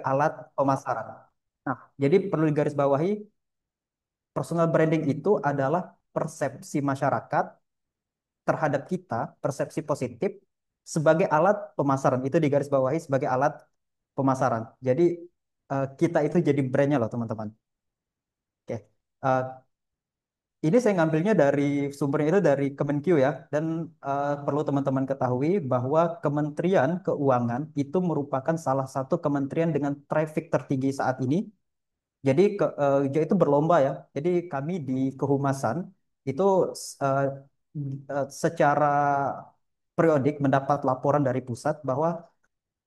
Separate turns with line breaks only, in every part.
alat pemasaran. Nah, jadi perlu digarisbawahi, personal branding itu adalah persepsi masyarakat terhadap kita, persepsi positif sebagai alat pemasaran. Itu digarisbawahi sebagai alat pemasaran. Jadi kita itu jadi brandnya loh teman-teman. Oke. Ini saya ngambilnya dari sumbernya itu dari Kemenq ya, dan perlu teman-teman ketahui bahwa Kementerian Keuangan itu merupakan salah satu kementerian dengan traffic tertinggi saat ini. Jadi dia itu berlomba ya. Jadi kami di Kehumasan itu eh, secara periodik mendapat laporan dari pusat bahwa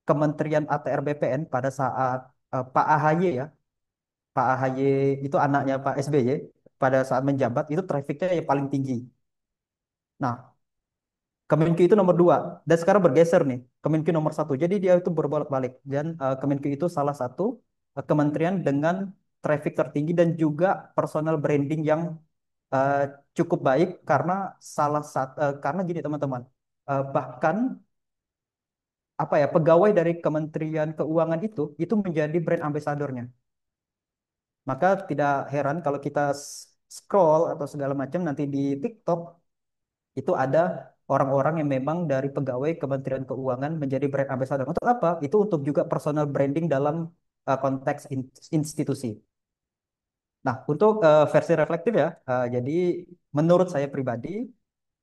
Kementerian ATR BPN pada saat Pak AHY ya, Pak AHY itu anaknya Pak SBY, pada saat menjabat itu trafficnya yang paling tinggi. Nah, Kemenq itu nomor dua dan sekarang bergeser nih Kemenq nomor satu. Jadi dia itu berbolak-balik dan Kemenq itu salah satu kementerian dengan traffic tertinggi dan juga personal branding yang eh, cukup baik karena karena gini teman-teman. Bahkan apa ya, pegawai dari Kementerian Keuangan itu menjadi brand ambassador-nya. Maka tidak heran kalau kita scroll atau segala macam nanti di TikTok itu ada orang-orang yang memang dari pegawai Kementerian Keuangan menjadi brand ambassador. Untuk apa? Itu untuk juga personal branding dalam konteks institusi. Nah, untuk versi reflektif ya, jadi menurut saya pribadi,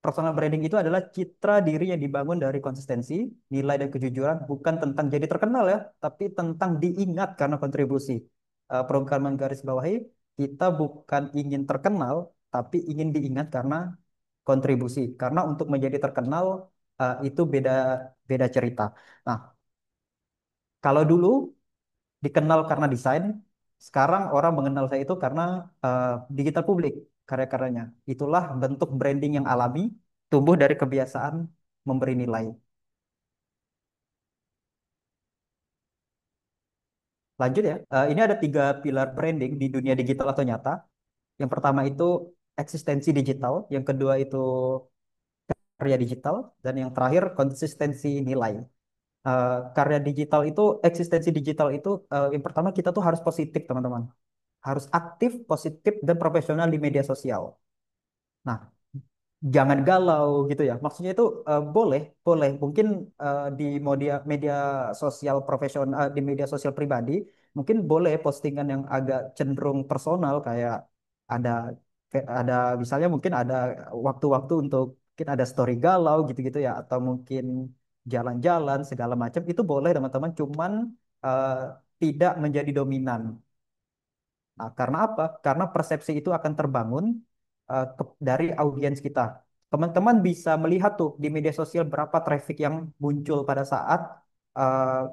personal branding itu adalah citra diri yang dibangun dari konsistensi, nilai dan kejujuran, bukan tentang jadi terkenal ya, tapi tentang diingat karena kontribusi. Perlu kami garis bawahi, kita bukan ingin terkenal, tapi ingin diingat karena kontribusi. Karena untuk menjadi terkenal itu beda beda cerita. Nah, kalau dulu dikenal karena desain, sekarang orang mengenal saya itu karena eh, digital publik karya-karyanya. Itulah bentuk branding yang alami, tumbuh dari kebiasaan memberi nilai. Lanjut ya, ini ada tiga pilar branding di dunia digital atau nyata. Yang pertama itu eksistensi digital, yang kedua itu karya digital, dan yang terakhir konsistensi nilai. Karya digital itu, eksistensi digital itu, yang pertama kita tuh harus positif teman-teman. Harus aktif, positif, dan profesional di media sosial. Nah, jangan galau gitu ya. Maksudnya itu boleh, boleh. Mungkin di media media sosial profesional, di media sosial pribadi, mungkin boleh postingan yang agak cenderung personal kayak ada ada misalnya mungkin ada waktu-waktu untuk mungkin ada story galau gitu-gitu ya, atau mungkin jalan-jalan segala macam itu boleh teman-teman. Cuman eh, tidak menjadi dominan. Nah, karena apa? Karena persepsi itu akan terbangun dari audiens kita. Teman-teman bisa melihat tuh di media sosial berapa traffic yang muncul pada saat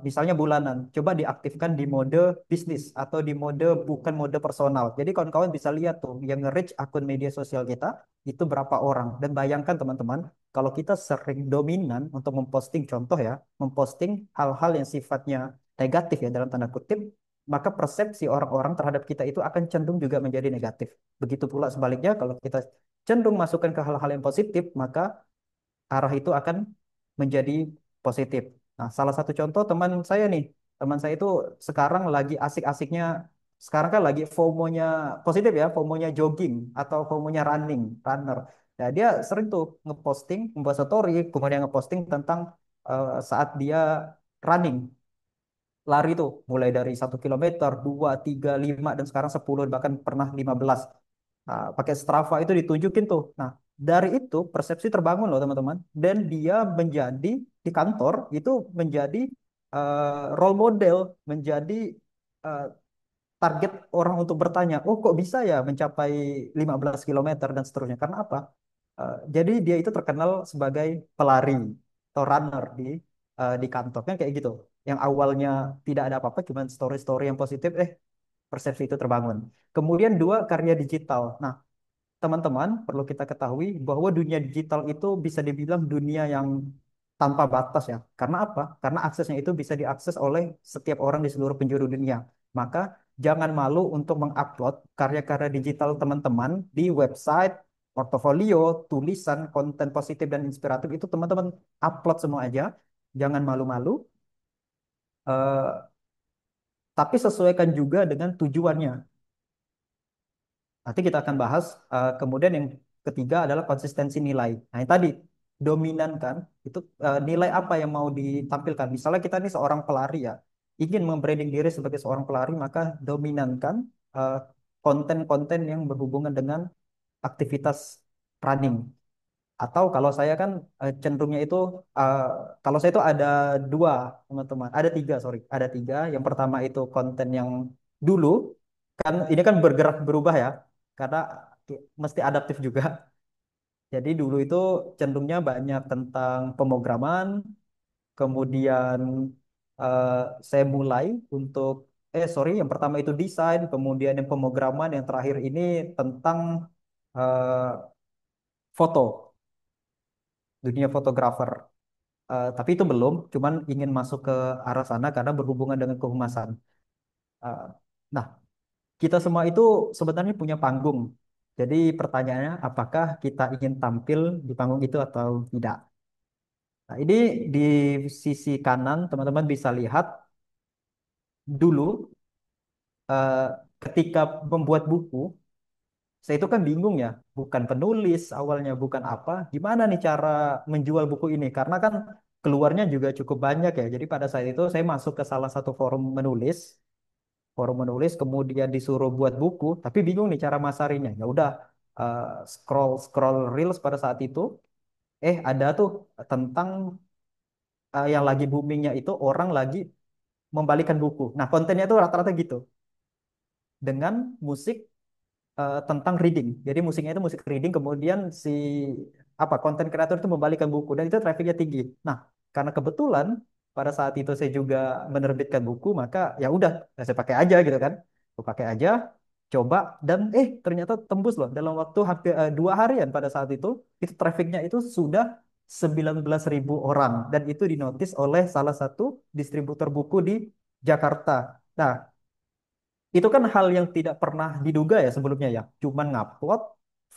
misalnya bulanan. Coba diaktifkan di mode bisnis atau di mode bukan mode personal. Jadi kawan-kawan bisa lihat tuh yang nge-reach akun media sosial kita itu berapa orang. Dan bayangkan teman-teman, kalau kita sering dominan untuk memposting, contoh ya, memposting hal-hal yang sifatnya negatif ya dalam tanda kutip, maka persepsi orang-orang terhadap kita itu akan cenderung juga menjadi negatif. Begitu pula sebaliknya, kalau kita cenderung masukkan ke hal-hal yang positif, maka arah itu akan menjadi positif. Nah, salah satu contoh teman saya nih, teman saya itu sekarang lagi asik-asiknya, sekarang kan lagi FOMO-nya positif ya, FOMO-nya jogging atau FOMO-nya runner. Nah, dia sering tuh ngeposting, membuat story, kemudian ngeposting tentang saat dia running lari tuh mulai dari 1 kilometer, 2, 3, 5 dan sekarang 10 bahkan pernah 15. Nah, pakai Strava itu ditunjukin tuh. Nah, dari itu persepsi terbangun loh teman-teman, dan dia menjadi di kantor itu menjadi role model, menjadi eh, target orang untuk bertanya, "Oh, kok bisa ya mencapai 15 kilometer dan seterusnya?" Karena apa? Jadi dia itu terkenal sebagai pelari atau runner di kantor kan kayak gitu. Yang awalnya tidak ada apa-apa, cuma story-story yang positif, persepsi itu terbangun. Kemudian dua, karya digital. Nah, teman-teman perlu kita ketahui bahwa dunia digital itu bisa dibilang dunia yang tanpa batas ya. Karena apa? Karena aksesnya itu bisa diakses oleh setiap orang di seluruh penjuru dunia. Maka jangan malu untuk mengupload karya-karya digital teman-teman di website, portofolio, tulisan, konten positif dan inspiratif itu teman-teman upload semua aja. Jangan malu-malu. Eh, tapi sesuaikan juga dengan tujuannya. Nanti kita akan bahas. Kemudian yang ketiga adalah konsistensi nilai. Nah, yang tadi dominan kan itu nilai apa yang mau ditampilkan. Misalnya kita ini seorang pelari ya, ingin membranding diri sebagai seorang pelari, maka dominankan eh, konten-konten yang berhubungan dengan aktivitas running. Atau kalau saya kan cenderungnya itu eh, kalau saya itu ada dua teman-teman, ada tiga sorry, ada tiga. Yang pertama itu konten yang dulu kan ini kan bergerak berubah ya, karena mesti adaptif juga. Jadi dulu itu cenderungnya banyak tentang pemrograman, kemudian eh, saya mulai untuk sorry, yang pertama itu desain, kemudian yang pemrograman, yang terakhir ini tentang eh, foto, dunia fotografer. Tapi itu belum, cuman ingin masuk ke arah sana karena berhubungan dengan kehumasan. Eh, nah, kita semua itu sebenarnya punya panggung. Jadi pertanyaannya, apakah kita ingin tampil di panggung itu atau tidak? Nah, ini di sisi kanan teman-teman bisa lihat dulu eh, ketika membuat buku, saya itu kan bingung ya, bukan penulis awalnya, bukan apa, gimana nih cara menjual buku ini? Karena kan keluarnya juga cukup banyak ya. Jadi pada saat itu saya masuk ke salah satu forum menulis, kemudian disuruh buat buku, tapi bingung nih cara masarinya. Ya udah eh, scroll scroll reels pada saat itu, ada tuh tentang yang lagi boomingnya itu orang lagi membalikan buku. Nah kontennya tuh rata-rata gitu dengan musik tentang reading. Jadi musiknya itu musik reading, kemudian si apa konten kreator itu membalikkan buku dan itu trafficnya tinggi. Nah, karena kebetulan pada saat itu saya juga menerbitkan buku, maka ya udah saya pakai aja gitu kan. Saya pakai aja, coba dan ternyata tembus loh dalam waktu hampir 2 harian pada saat itu trafficnya itu sudah 19.000 orang dan itu dinotis oleh salah satu distributor buku di Jakarta. Nah, itu kan hal yang tidak pernah diduga ya sebelumnya ya. Cuman ngupload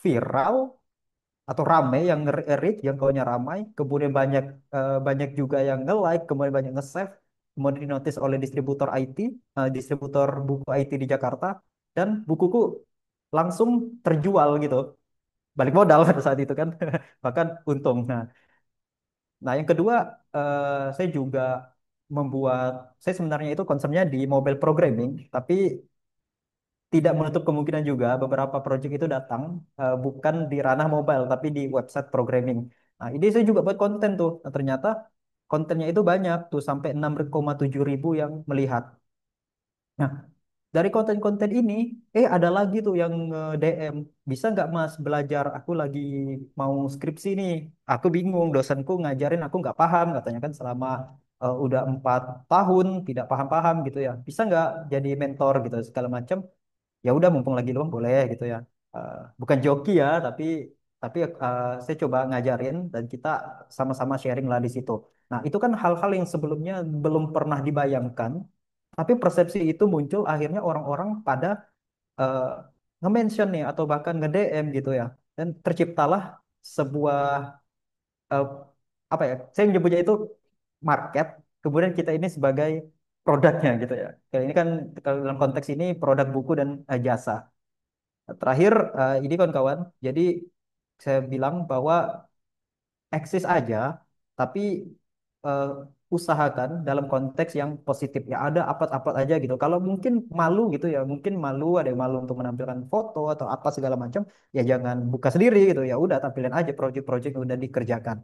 viral atau rame yang nge-reach, yang kaunya ramai, kemudian banyak juga yang nge-like, kemudian banyak nge-save, kemudian dinotis oleh distributor IT, distributor buku IT di Jakarta, dan bukuku langsung terjual gitu. Balik modal pada saat itu kan, bahkan untung. Nah, yang kedua, saya juga membuat, saya sebenarnya itu concernnya di mobile programming, tapi tidak menutup kemungkinan juga beberapa project itu datang bukan di ranah mobile tapi di website programming. Nah, ini saya juga buat konten tuh. Nah, ternyata kontennya itu banyak tuh sampai 6,7 ribu yang melihat. Nah, dari konten-konten ini, ada lagi tuh yang DM, bisa nggak Mas belajar? Aku lagi mau skripsi nih. Aku bingung, dosenku ngajarin aku nggak paham, katanya kan selama udah 4 tahun tidak paham-paham gitu ya. Bisa nggak jadi mentor gitu segala macam? Ya udah mumpung lagi luang boleh gitu ya. Bukan joki ya tapi saya coba ngajarin dan kita sama-sama sharing lah di situ. Nah itu kan hal-hal yang sebelumnya belum pernah dibayangkan tapi persepsi itu muncul akhirnya orang-orang pada eh, nge-mention nih atau bahkan nge-DM gitu ya dan terciptalah sebuah eh, apa ya saya menyebutnya itu market kemudian kita ini sebagai produknya gitu ya. Kalau ini kan kalau dalam konteks ini produk buku dan jasa. Terakhir, ini kawan-kawan, jadi saya bilang bahwa eksis aja, tapi eh, usahakan dalam konteks yang positif. Ya ada apa-apa aja gitu. Kalau mungkin malu gitu ya, mungkin malu, ada yang malu untuk menampilkan foto atau apa segala macam, ya jangan buka sendiri gitu. Ya udah tampilin aja proyek-proyek yang udah dikerjakan.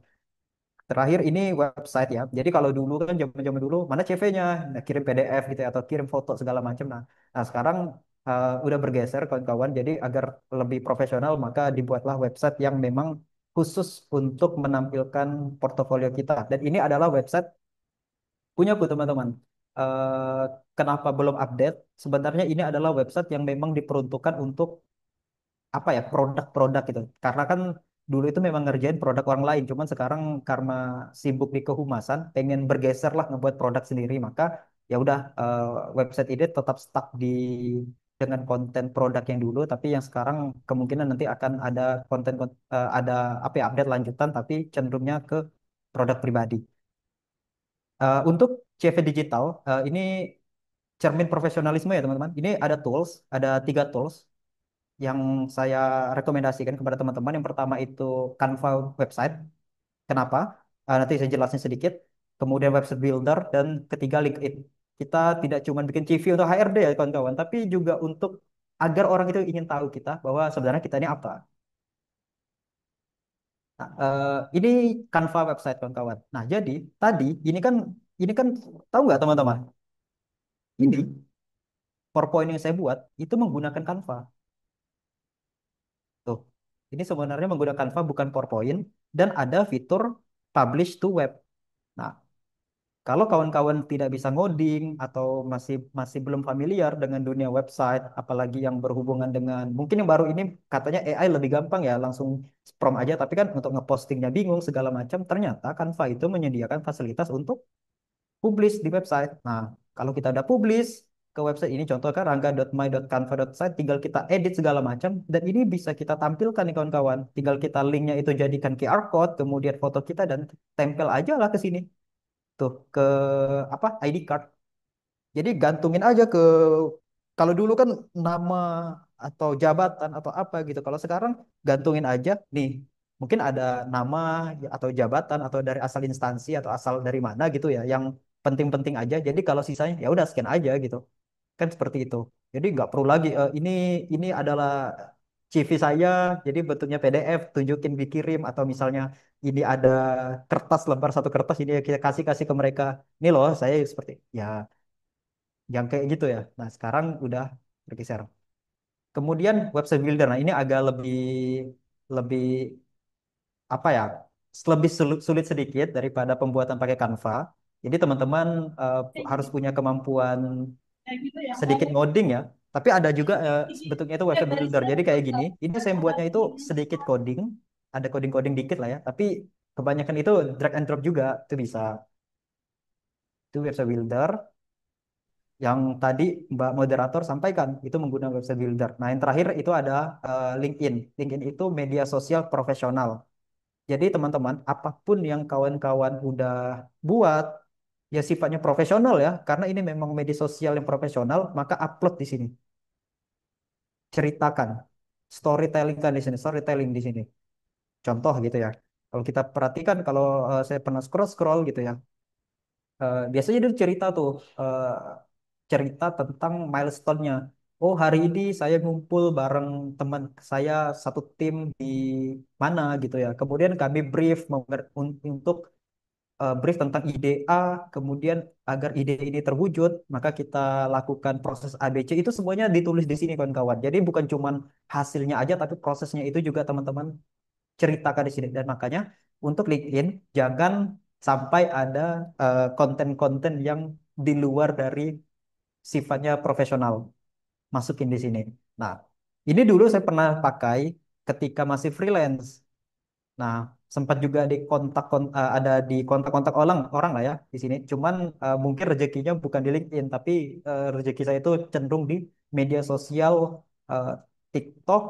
Terakhir ini website ya. Jadi kalau dulu kan zaman-zaman dulu mana CV-nya, nah, kirim PDF gitu ya, atau kirim foto segala macam. Nah sekarang udah bergeser kawan-kawan. Jadi agar lebih profesional maka dibuatlah website yang memang khusus untuk menampilkan portofolio kita. Dan ini adalah website punyaku teman-teman. Eh, Kenapa belum update? Sebenarnya ini adalah website yang memang diperuntukkan untuk apa ya produk-produk gitu karena kan dulu itu memang ngerjain produk orang lain cuman sekarang karena sibuk di kehumasan pengen bergeser lah ngebuat produk sendiri maka ya udah website ini tetap stuck di dengan konten produk yang dulu tapi yang sekarang kemungkinan nanti akan ada ada apa ya update lanjutan tapi cenderungnya ke produk pribadi. Untuk CV digital ini cermin profesionalisme ya teman-teman. Ini ada tools, ada tiga tools yang saya rekomendasikan kepada teman-teman. Yang pertama itu Canva website. Kenapa? Nanti saya jelasin sedikit. Kemudian website builder dan ketiga LinkedIn. Kita tidak cuma bikin CV untuk HRD ya kawan-kawan, tapi juga untuk agar orang itu ingin tahu kita bahwa sebenarnya kita ini apa. Nah, ini Canva website kawan-kawan. Nah, jadi tadi ini kan tahu nggak teman-teman? Ini PowerPoint yang saya buat itu menggunakan Canva. Tuh. Ini sebenarnya menggunakan Canva bukan PowerPoint dan ada fitur publish to web. Nah, kalau kawan-kawan tidak bisa ngoding atau masih masih belum familiar dengan dunia website, apalagi yang berhubungan dengan mungkin yang baru ini katanya AI lebih gampang ya, langsung prompt aja, tapi kan untuk ngepostingnya bingung segala macam, ternyata Canva itu menyediakan fasilitas untuk publish di website. Nah, kalau kita udah publish ke website ini, contoh kan rangga.my.canva.site, tinggal kita edit segala macam, dan ini bisa kita tampilkan nih kawan-kawan. Tinggal kita linknya itu jadikan QR code, kemudian foto kita dan tempel aja lah ke sini. Tuh, ke apa ID card. Jadi gantungin aja ke kalau dulu kan nama atau jabatan atau apa gitu. Kalau sekarang gantungin aja nih. Mungkin ada nama atau jabatan atau dari asal instansi atau asal dari mana gitu ya yang penting-penting aja. Jadi kalau sisanya ya udah scan aja gitu. Kan seperti itu. Jadi nggak perlu lagi ini adalah CV saya jadi bentuknya PDF tunjukin dikirim atau misalnya ini ada kertas lembar satu kertas ini kita kasih kasih ke mereka. Ini loh saya seperti ya yang kayak gitu ya. Nah, sekarang udah bergeser. Kemudian website builder. Nah, ini agak lebih lebih apa ya? Lebih sulit sedikit daripada pembuatan pakai Canva. Jadi teman-teman harus punya kemampuan sedikit ngoding ya. Tapi ada juga bentuknya itu website builder. Jadi kayak gini. Ini saya buatnya itu sedikit coding, ada coding-coding dikit lah ya. Tapi kebanyakan itu drag and drop juga itu bisa. Itu website builder. Yang tadi Mbak moderator sampaikan itu menggunakan website builder. Nah, yang terakhir itu ada LinkedIn. LinkedIn itu media sosial profesional. Jadi teman-teman, apapun yang kawan-kawan udah buat, ya sifatnya profesional ya, karena ini memang media sosial yang profesional, maka upload di sini. Ceritakan, storytelling kan di sini, storytelling di sini. Contoh gitu ya. Kalau kita perhatikan, kalau saya pernah scroll-scroll gitu ya, biasanya dia cerita tuh eh, cerita tentang milestone-nya. Oh, hari ini saya ngumpul bareng teman saya satu tim di mana gitu ya. Kemudian kami brief untuk brief tentang ide A, kemudian agar ide ini terwujud, maka kita lakukan proses ABC. Itu semuanya ditulis di sini kawan-kawan. Jadi bukan cuman hasilnya aja, tapi prosesnya itu juga teman-teman ceritakan di sini. Dan makanya untuk LinkedIn jangan sampai ada konten-konten yang di luar dari sifatnya profesional masukin di sini. Nah, ini dulu saya pernah pakai ketika masih freelance. Nah, sempat juga di ada di kontak-kontak orang orang lah ya di sini. Cuman mungkin rezekinya bukan di LinkedIn, tapi rezeki saya itu cenderung di media sosial eh, TikTok,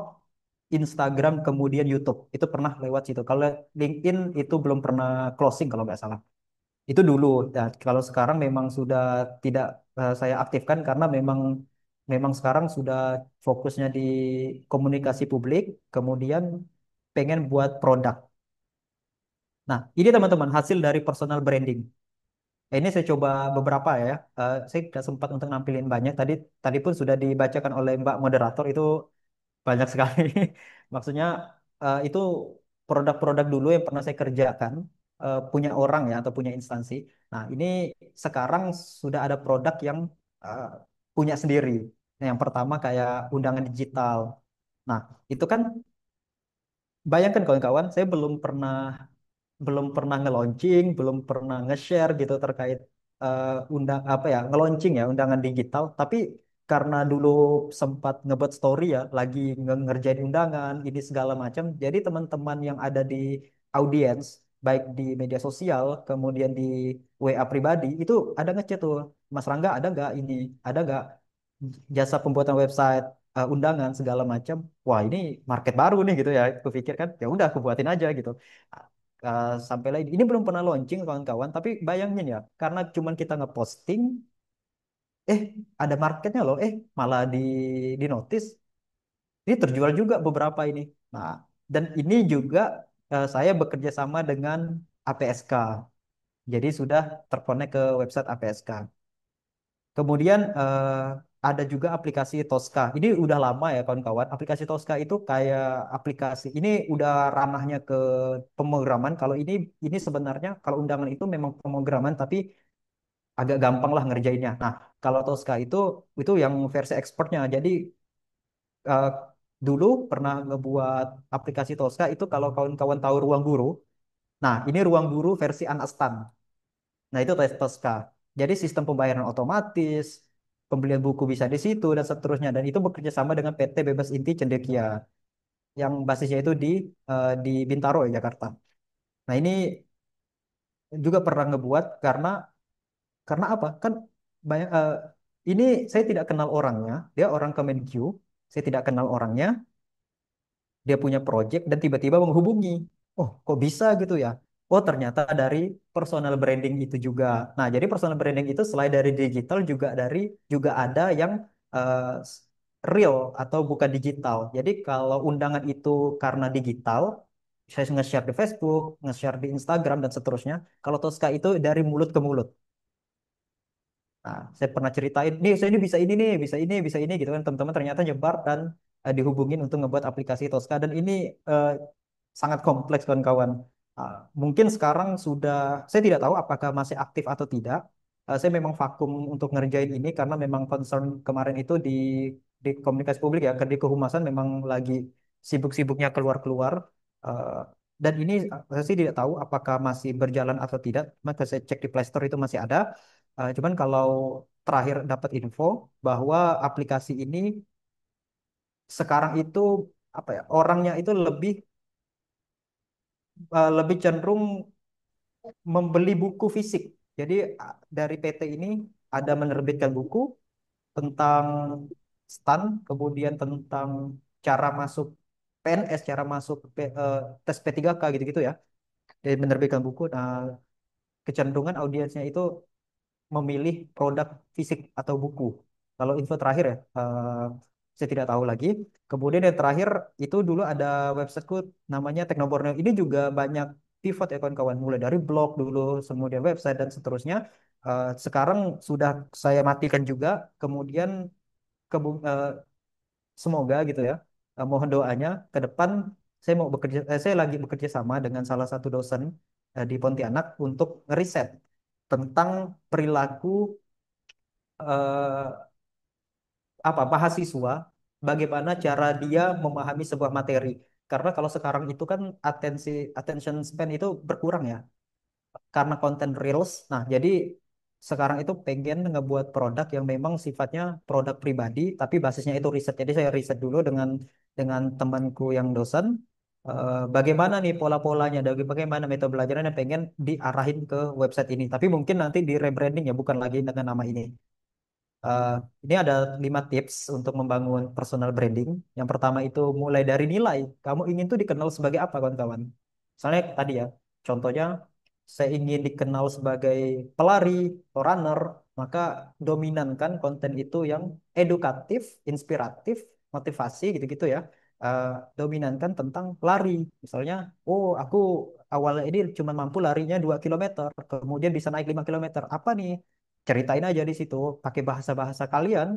Instagram, kemudian YouTube. Itu pernah lewat situ. Kalau LinkedIn itu belum pernah closing kalau nggak salah. Itu dulu. Nah, kalau sekarang memang sudah tidak saya aktifkan karena memang memang sekarang sudah fokusnya di komunikasi publik, kemudian pengen buat produk. Nah, ini teman-teman hasil dari personal branding. Ini saya coba beberapa ya. Saya tidak sempat untuk nampilin banyak. Tadi tadi pun sudah dibacakan oleh Mbak moderator itu banyak sekali. Maksudnya itu produk-produk dulu yang pernah saya kerjakan punya orang ya atau punya instansi. Nah, ini sekarang sudah ada produk yang eh, punya sendiri. Nah, yang pertama kayak undangan digital. Nah, itu kan bayangkan kawan-kawan, saya belum pernah nge-launching, belum pernah nge-share gitu terkait undang apa ya, nge-launching ya undangan digital, tapi karena dulu sempat ngebuat story ya, lagi ngerjain undangan ini segala macam, jadi teman-teman yang ada di audiens baik di media sosial, kemudian di WA pribadi itu ada ngechat tuh, Mas Rangga ada nggak ini, ada nggak jasa pembuatan website undangan segala macam. Wah, ini market baru nih gitu ya. Aku pikir kan ya udah aku buatin aja gitu. Sampai lagi ini belum pernah launching kawan-kawan, tapi bayangin ya, karena cuman kita ngeposting eh ada marketnya loh, malah di notice, ini terjual juga beberapa ini. Nah, dan ini juga saya bekerja sama dengan APSK. Jadi sudah terkonek ke website APSK. Kemudian ada juga aplikasi Tosca. Ini udah lama ya kawan-kawan. Aplikasi Tosca itu kayak aplikasi ini udah ranahnya ke pemrograman. Kalau ini sebenarnya kalau undangan itu memang pemrograman tapi agak gampang lah ngerjainnya. Nah, kalau Tosca itu yang versi expertnya. Jadi eh, dulu pernah ngebuat aplikasi Tosca itu kalau kawan-kawan tahu Ruang Guru. Nah, ini Ruang Guru versi Unastan. Nah, itu tes Tosca. Jadi sistem pembayaran otomatis, pembelian buku bisa di situ dan seterusnya. Dan itu bekerja sama dengan PT Bebas Inti Cendekia yang basisnya itu di Bintaro, Jakarta. Nah, ini juga pernah ngebuat karena apa? Kan banyak ini saya tidak kenal orangnya, dia orang Kemenq, saya tidak kenal orangnya, dia punya project dan tiba-tiba menghubungi. Oh, kok bisa gitu ya? Oh, ternyata dari personal branding itu juga. Nah, jadi personal branding itu selain dari digital juga ada yang real atau bukan digital. Jadi kalau undangan itu karena digital, saya nge-share di Facebook, nge-share di Instagram dan seterusnya. Kalau Tosca itu dari mulut ke mulut. Nah, saya pernah ceritain, nih saya ini bisa ini nih, bisa ini gitu kan. Teman-teman ternyata nyebar dan dihubungin untuk ngebuat aplikasi Tosca dan ini eh, sangat kompleks kawan-kawan. Mungkin sekarang sudah, saya tidak tahu apakah masih aktif atau tidak. Saya memang vakum untuk ngerjain ini karena memang concern kemarin itu di komunikasi publik ya, di kehumasan memang lagi sibuk-sibuknya keluar-keluar. Eh, dan ini saya sih tidak tahu apakah masih berjalan atau tidak. Maka saya cek di Play Store itu masih ada. Cuman kalau terakhir dapat info bahwa aplikasi ini sekarang itu apa ya orangnya itu lebih cenderung membeli buku fisik. Jadi dari PT ini ada menerbitkan buku tentang STAN, kemudian tentang cara masuk PNS, cara masuk tes P3K gitu-gitu ya. Jadi menerbitkan buku. Nah, kecenderungan audiensnya itu memilih produk fisik atau buku. Kalau info terakhir ya, saya tidak tahu lagi. Kemudian yang terakhir itu dulu ada websiteku namanya Teknoborneo. Ini juga banyak pivot ya kawan-kawan. Mulai dari blog dulu, kemudian website dan seterusnya. Sekarang sudah saya matikan juga. Kemudian eh, semoga gitu ya. Mohon doanya ke depan saya lagi bekerja sama dengan salah satu dosen di Pontianak untuk riset tentang perilaku eh, mahasiswa, bagaimana cara dia memahami sebuah materi. Karena kalau sekarang itu kan attention span itu berkurang ya karena konten reels. Nah, jadi sekarang itu pengen ngebuat produk yang memang sifatnya produk pribadi tapi basisnya itu riset. Jadi saya riset dulu dengan temanku yang dosen bagaimana nih pola-polanya, dari bagaimana metode belajarnya yang pengen diarahin ke website ini. Tapi mungkin nanti di rebranding ya bukan lagi dengan nama ini. Eh, ini ada 5 tips untuk membangun personal branding. Yang pertama itu mulai dari nilai. Kamu ingin tuh dikenal sebagai apa, kawan-kawan? Misalnya tadi ya, contohnya saya ingin dikenal sebagai pelari atau runner, maka dominankan konten itu yang edukatif, inspiratif, motivasi gitu-gitu ya. Eh, Dominankan tentang lari. Misalnya, oh aku awalnya ini cuma mampu larinya 2 kilometer, kemudian bisa naik 5 kilometer. Apa nih? Ceritain aja di situ pakai bahasa-bahasa kalian.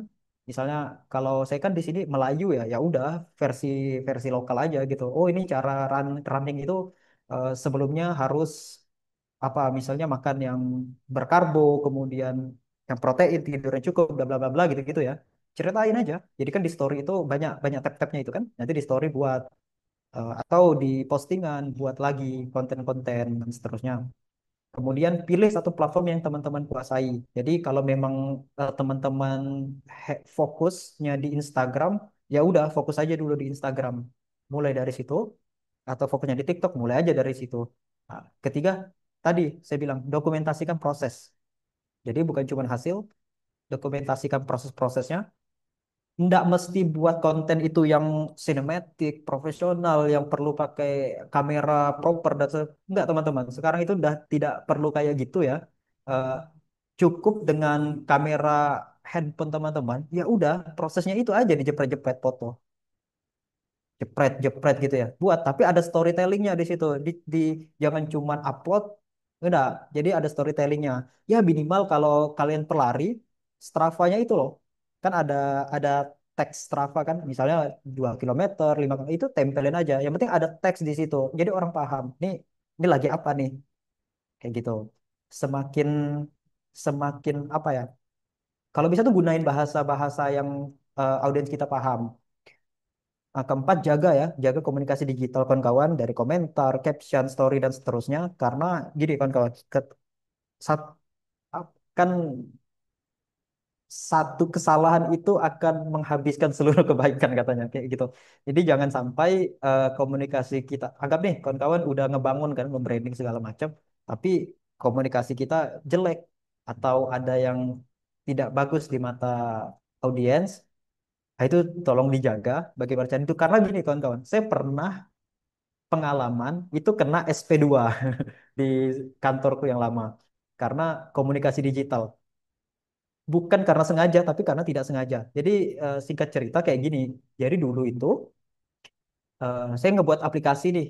Misalnya kalau saya kan di sini Melayu ya, ya udah versi versi lokal aja gitu. Oh ini cara running itu sebelumnya harus apa misalnya makan yang berkarbo, kemudian yang protein, tidur yang cukup, bla bla bla bla gitu-gitu ya. Ceritain aja. Jadi kan di story itu banyak banyak tab-tabnya itu kan. Nanti di story buat atau di postingan buat lagi konten-konten dan seterusnya. Kemudian pilih satu platform yang teman-teman kuasai. Jadi kalau memang teman-teman fokusnya di Instagram, ya udah fokus aja dulu di Instagram. Mulai dari situ atau fokusnya di TikTok, mulai aja dari situ. Nah, ketiga, tadi saya bilang dokumentasikan proses. Jadi bukan cuma hasil, dokumentasikan proses-prosesnya. Nggak mesti buat konten itu yang sinematik, profesional, yang perlu pakai kamera proper nggak teman-teman. Sekarang itu udah tidak perlu kayak gitu ya. Eh, Cukup dengan kamera handphone teman-teman, ya udah prosesnya itu aja nih jepret-jepret foto, jepret jepret gitu ya buat, tapi ada storytellingnya di situ, jangan cuman upload enggak, jadi ada storytellingnya. Ya minimal kalau kalian pelari, Strava-nya itu loh, kan ada teks Strava kan, misalnya 2 kilometer 5 km, itu tempelin aja, yang penting ada teks di situ jadi orang paham nih, ini lagi apa nih, kayak gitu. Semakin semakin apa ya, kalau bisa tuh gunain bahasa-bahasa yang audiens kita paham. Nah, keempat, jaga komunikasi digital kawan-kawan, dari komentar, caption, story, dan seterusnya. Karena gini kawan-kawan, sat- kan satu kesalahan itu akan menghabiskan seluruh kebaikan katanya, kayak gitu. Jadi jangan sampai komunikasi kita, anggap nih kawan-kawan udah ngebangun kan, membranding segala macam, tapi komunikasi kita jelek atau ada yang tidak bagus di mata audiens, nah itu tolong dijaga bagi bacaan itu. Karena gini kawan-kawan, saya pernah pengalaman itu kena SP2 di kantorku yang lama karena komunikasi digital. Bukan karena sengaja, tapi karena tidak sengaja. Jadi singkat cerita kayak gini. Jadi dulu itu saya ngebuat aplikasi nih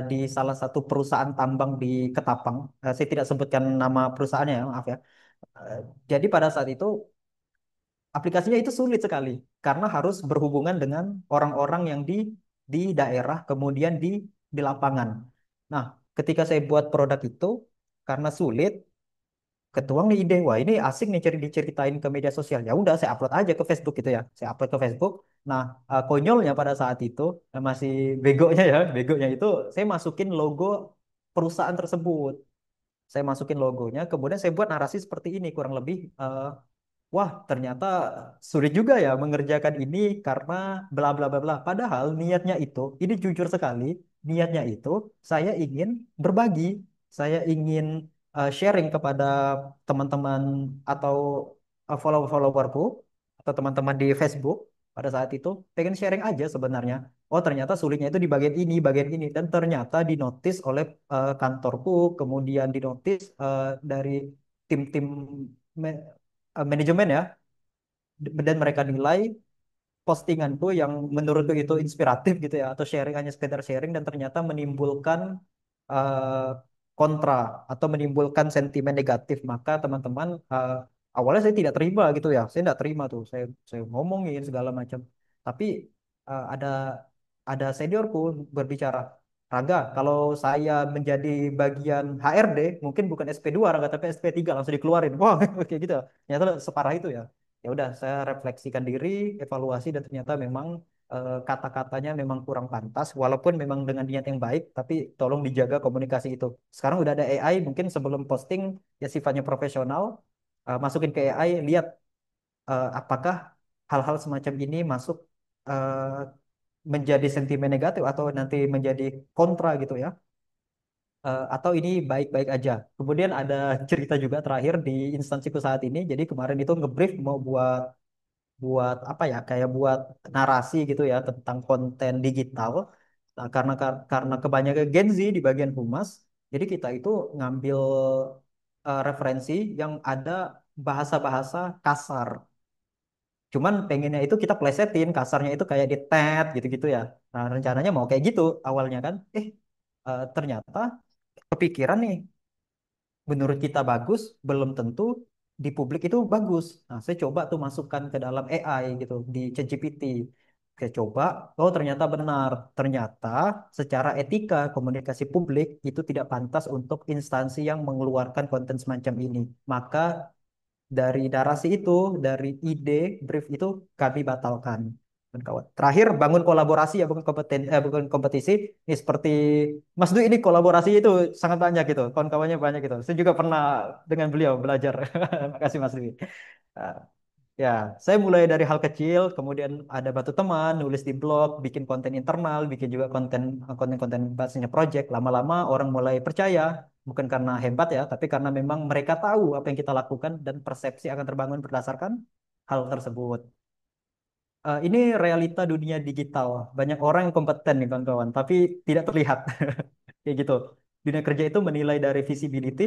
di salah satu perusahaan tambang di Ketapang. Saya tidak sebutkan nama perusahaannya ya, maaf ya. Eh, jadi pada saat itu aplikasinya itu sulit sekali karena harus berhubungan dengan orang-orang yang di daerah, kemudian di lapangan. Nah, ketika saya buat produk itu, karena sulit, ketuang nih ide, wah ini asik nih diceritain ke media sosial. Ya udah, saya upload aja ke Facebook gitu ya. Saya upload ke Facebook. Nah, konyolnya pada saat itu, masih begonya ya, begonya itu saya masukin logo perusahaan tersebut. Saya masukin logonya, kemudian saya buat narasi seperti ini kurang lebih. Wah, ternyata sulit juga ya mengerjakan ini karena bla bla bla bla. Padahal niatnya itu, ini jujur sekali, niatnya itu saya ingin berbagi, saya ingin sharing kepada teman-teman atau follower-followerku atau teman-teman di Facebook pada saat itu, pengen sharing aja sebenarnya. Oh, ternyata sulitnya itu di bagian ini, dan ternyata dinotis oleh kantorku, kemudian dinotis dari tim-tim manajemen ya, dan mereka nilai postinganku yang menurutku itu inspiratif gitu ya, atau sharing hanya sekedar sharing, dan ternyata menimbulkan eh, kontra atau menimbulkan sentimen negatif. Maka teman-teman, awalnya saya tidak terima gitu ya, saya tidak terima tuh, saya ngomongin segala macam, tapi ada seniorku berbicara, Raga, kalau saya menjadi bagian HRD mungkin bukan SP2 Raga, tapi SP3 langsung dikeluarin. Wah, kayak gitu. Ternyata separah itu ya. Ya udah, saya refleksikan diri, evaluasi, dan ternyata memang kata-katanya memang kurang pantas, walaupun memang dengan niat yang baik, tapi tolong dijaga komunikasi itu. Sekarang udah ada AI, mungkin sebelum posting ya sifatnya profesional, masukin ke AI, lihat apakah hal-hal semacam ini masuk menjadi sentimen negatif atau nanti menjadi kontra gitu ya. Atau ini baik-baik aja. Kemudian ada cerita juga terakhir di instansiku saat ini. Jadi kemarin itu ngebrief mau buat buat apa ya, kayak buat narasi gitu ya tentang konten digital. Nah, karena kebanyakan Gen Z di bagian humas, jadi kita itu ngambil referensi yang ada bahasa-bahasa kasar. Cuman pengennya itu kita plesetin kasarnya itu kayak di TED gitu-gitu ya. Nah, rencananya mau kayak gitu awalnya kan. Ternyata kepikiran nih, menurut kita bagus, belum tentu di publik itu bagus. Nah, saya coba tuh masukkan ke dalam AI gitu di ChatGPT. Saya coba, oh ternyata benar. Ternyata secara etika komunikasi publik itu tidak pantas untuk instansi yang mengeluarkan konten semacam ini. Maka dari narasi itu, dari ide brief itu kami batalkan. Dan kawan. Terakhir, bangun kolaborasi ya, bukan kompetisi. Ini seperti Mas Dwi, ini kolaborasi itu sangat banyak gitu, kawan-kawannya banyak gitu. Saya juga pernah dengan beliau belajar. Makasih Mas Dwi. Ah, Ya, saya mulai dari hal kecil, kemudian ada batu teman, nulis di blog, bikin konten internal, bikin juga konten-konten bahasanya project. Lama-lama orang mulai percaya, bukan karena hebat ya, tapi karena memang mereka tahu apa yang kita lakukan dan persepsi akan terbangun berdasarkan hal tersebut. Ini realita dunia digital. Banyak orang yang kompeten nih kawan-kawan, tapi tidak terlihat. Kayak gitu. Dunia kerja itu menilai dari visibility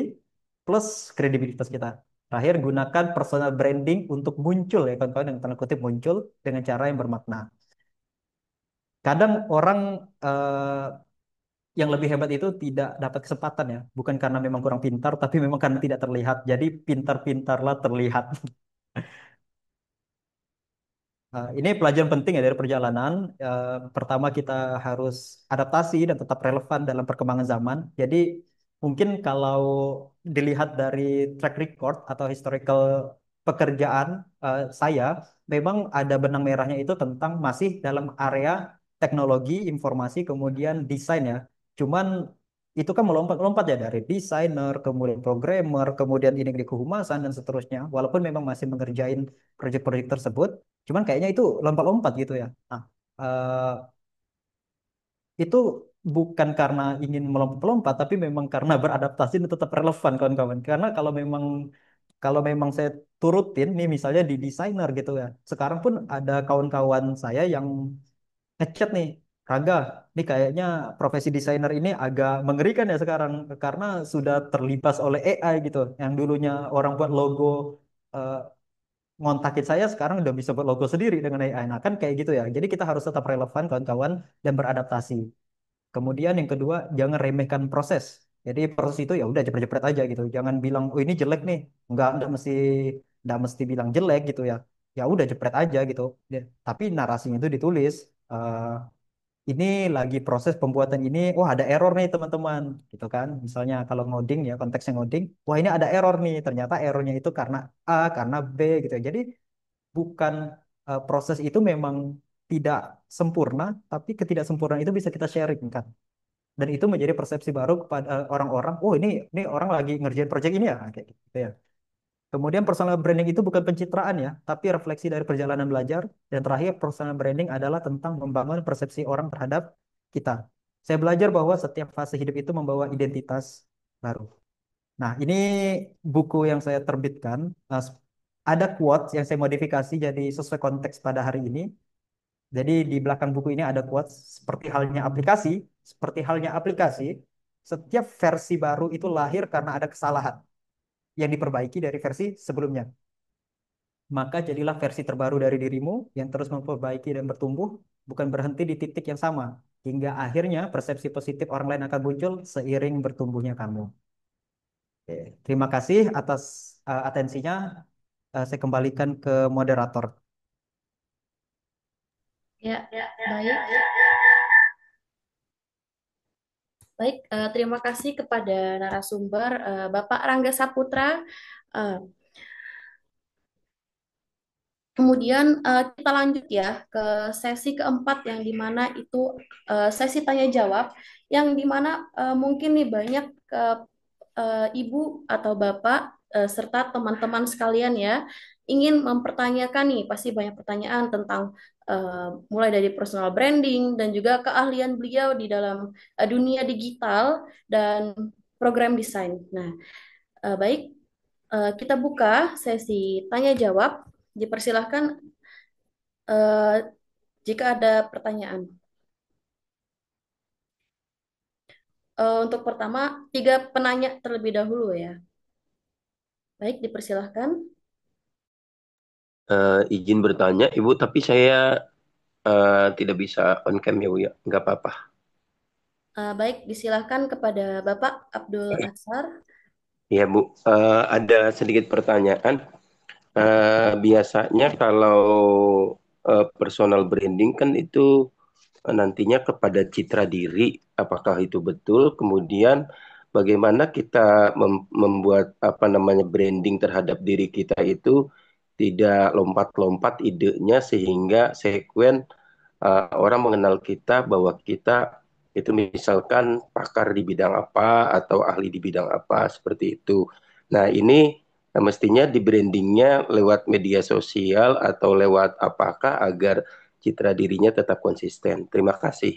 plus kredibilitas kita. Terakhir, gunakan personal branding untuk muncul ya kawan-kawan yang tanda kutip muncul dengan cara yang bermakna. Kadang orang eh, yang lebih hebat itu tidak dapat kesempatan ya, bukan karena memang kurang pintar, tapi memang karena tidak terlihat. Jadi pintar-pintarlah terlihat. Ini pelajaran penting ya dari perjalanan. Pertama kita harus adaptasi dan tetap relevan dalam perkembangan zaman. Jadi mungkin kalau dilihat dari track record atau historical pekerjaan saya, memang ada benang merahnya itu tentang masih dalam area teknologi, informasi, kemudian desain ya. Cuman itu kan melompat-lompat ya dari desainer, kemudian programmer, kemudian ini di kehumasan dan seterusnya. Walaupun memang masih mengerjain proyek-proyek tersebut. Cuman kayaknya itu lompat-lompat gitu ya. Nah, eh, itu bukan karena ingin melompat-lompat, tapi memang karena beradaptasi dan tetap relevan kawan-kawan. Karena kalau memang saya turutin nih misalnya di desainer gitu ya. Sekarang pun ada kawan-kawan saya yang ngechat nih, Raga, nih kayaknya profesi desainer ini agak mengerikan ya sekarang karena sudah terlibat oleh AI gitu. Yang dulunya orang buat logo eh, ngontakin saya sekarang udah bisa buat logo sendiri dengan AI. Nah, kan kayak gitu ya. Jadi kita harus tetap relevan kawan-kawan dan beradaptasi. Kemudian yang kedua, jangan remehkan proses. Jadi proses itu ya udah jepret-jepret aja gitu. Jangan bilang, oh ini jelek nih. Nggak mesti bilang jelek gitu ya. Ya udah jepret aja gitu. Tapi narasinya itu ditulis. eh, ini lagi proses pembuatan ini, wah ada error nih teman-teman, gitu kan. Misalnya kalau ngoding ya, konteksnya ngoding, wah ini ada error nih, ternyata errornya itu karena A, karena B gitu ya. Jadi bukan proses itu memang tidak sempurna, tapi ketidaksempurnaan itu bisa kita sharing kan. Dan itu menjadi persepsi baru kepada orang-orang, oh ini orang lagi ngerjain project ini ya, kayak gitu ya. Kemudian personal branding itu bukan pencitraan ya, tapi refleksi dari perjalanan belajar. Dan terakhir, personal branding adalah tentang membangun persepsi orang terhadap kita. Saya belajar bahwa setiap fase hidup itu membawa identitas baru. Nah, ini buku yang saya terbitkan. Ada quotes yang saya modifikasi jadi sesuai konteks pada hari ini. Jadi di belakang buku ini ada quotes seperti halnya aplikasi, setiap versi baru itu lahir karena ada kesalahan yang diperbaiki dari versi sebelumnya. Maka jadilah versi terbaru dari dirimu yang terus memperbaiki dan bertumbuh, bukan berhenti di titik yang sama. Hingga akhirnya persepsi positif orang lain akan muncul seiring bertumbuhnya kamu. Oke, terima kasih atas atensinya. Saya kembalikan ke moderator.
Ya, baik. Baik, terima kasih kepada narasumber Bapak Rangga Saputra. Eh, Kemudian kita lanjut ya ke sesi keempat yang dimana itu sesi tanya jawab yang dimana mungkin nih banyak ibu atau bapak serta teman-teman sekalian ya ingin mempertanyakan nih pasti banyak pertanyaan tentang mulai dari personal branding dan juga keahlian beliau di dalam dunia digital dan program desain. Nah, baik, kita buka sesi tanya jawab. Dipersilahkan eh, jika ada pertanyaan. Untuk pertama, tiga penanya terlebih dahulu ya. Baik, dipersilahkan.
Izin bertanya, Ibu, tapi saya tidak bisa on cam ya, Bu ya. Nggak apa-apa.
Baik, disilahkan kepada Bapak Abdul Azhar.
Ya, Bu. Ada sedikit pertanyaan. Biasanya kalau personal branding kan itu nantinya kepada citra diri, apakah itu betul? Kemudian bagaimana kita membuat apa namanya branding terhadap diri kita itu tidak lompat-lompat idenya sehingga sekuen orang mengenal kita bahwa kita itu misalkan pakar di bidang apa atau ahli di bidang apa seperti itu. Nah, ini mestinya di brandingnya lewat media sosial atau lewat apakah agar citra dirinya tetap konsisten. Terima kasih.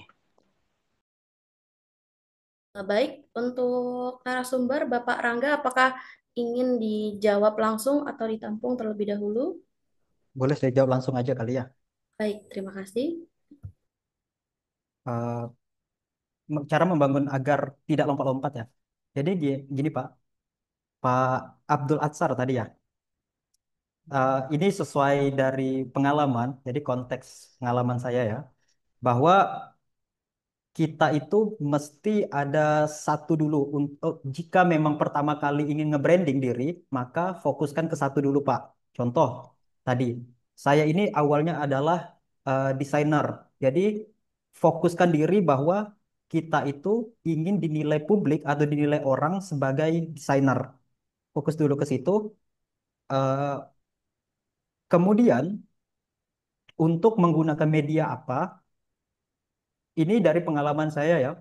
Baik, untuk narasumber Bapak Rangga, apakah ingin dijawab langsung atau ditampung terlebih dahulu?
Boleh saya jawab langsung aja kali ya.
Baik, terima kasih.
Eh, Cara membangun agar tidak lompat-lompat ya. Jadi gini Pak, Pak Abdul Atsar tadi ya. Ini sesuai dari pengalaman, jadi konteks pengalaman saya ya, bahwa kita itu mesti ada satu dulu untuk jika memang pertama kali ingin nge-branding diri, maka fokuskan ke satu dulu, Pak. Contoh tadi, saya ini awalnya adalah desainer. Jadi fokuskan diri bahwa kita itu ingin dinilai publik atau dinilai orang sebagai desainer. Fokus dulu ke situ. Eh, Kemudian untuk menggunakan media apa, ini dari pengalaman saya ya.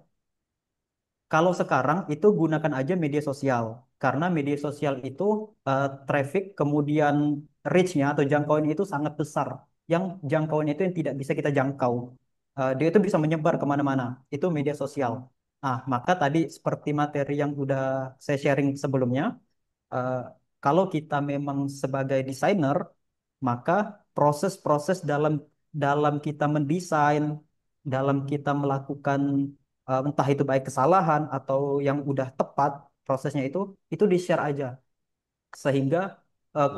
Kalau sekarang itu gunakan aja media sosial, karena media sosial itu traffic kemudian reach-nya atau jangkauannya itu sangat besar. Yang jangkauannya itu yang tidak bisa kita jangkau. Dia itu bisa menyebar kemana-mana. Itu media sosial. Nah, maka tadi seperti materi yang udah saya sharing sebelumnya, eh, kalau kita memang sebagai desainer, maka proses-proses dalam dalam kita mendesain, dalam kita melakukan entah itu baik kesalahan atau yang udah tepat prosesnya itu di-share aja sehingga eh,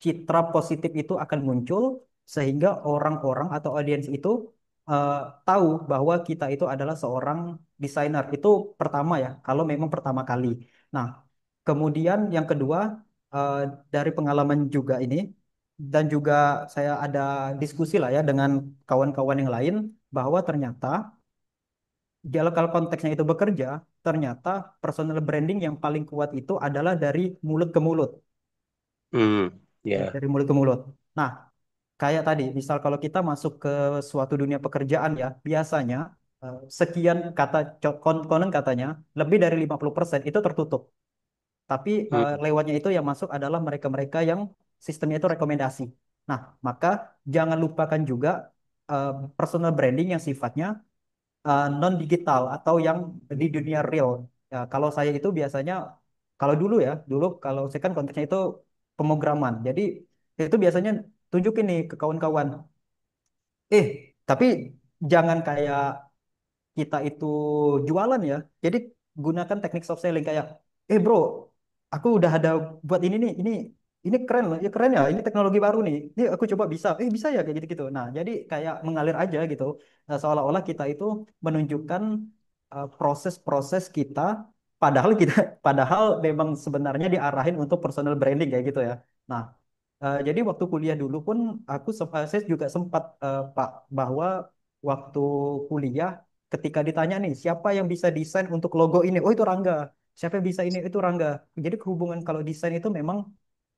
citra positif itu akan muncul sehingga orang-orang atau audiens itu eh, tahu bahwa kita itu adalah seorang desainer. Itu pertama ya, kalau memang pertama kali. Nah, kemudian yang kedua eh, dari pengalaman juga ini dan juga saya ada diskusi lah ya dengan kawan-kawan yang lain bahwa ternyata kalau konteksnya itu bekerja, ternyata personal branding yang paling kuat itu adalah dari mulut ke mulut,
Hmm, ya.
dari mulut ke mulut. Nah, kayak tadi, misal kalau kita masuk ke suatu dunia pekerjaan ya, biasanya sekian kata konon katanya lebih dari 50% itu tertutup. Tapi
Hmm,
lewatnya itu yang masuk adalah mereka-mereka yang sistemnya itu rekomendasi. Nah, maka jangan lupakan juga eh, personal branding yang sifatnya non digital atau yang di dunia real. Ya, kalau saya itu biasanya kalau dulu ya, dulu kalau saya kan konteksnya itu pemrograman. Jadi itu biasanya tunjukin nih ke kawan-kawan. Tapi jangan kayak kita itu jualan ya. Jadi gunakan teknik soft selling kayak, bro, aku udah ada buat ini nih, ini keren loh, ya keren ya, ini teknologi baru nih, ini aku coba bisa, bisa ya kayak gitu-gitu. Nah, jadi kayak mengalir aja gitu. Nah, seolah-olah kita itu menunjukkan proses-proses kita, padahal kita, padahal memang sebenarnya diarahin untuk personal branding kayak gitu ya. Nah, jadi waktu kuliah dulu pun saya juga sempat Pak bahwa waktu kuliah ketika ditanya nih siapa yang bisa desain untuk logo ini, oh itu Rangga. Siapa yang bisa ini itu Rangga. Jadi kehubungan kalau desain itu memang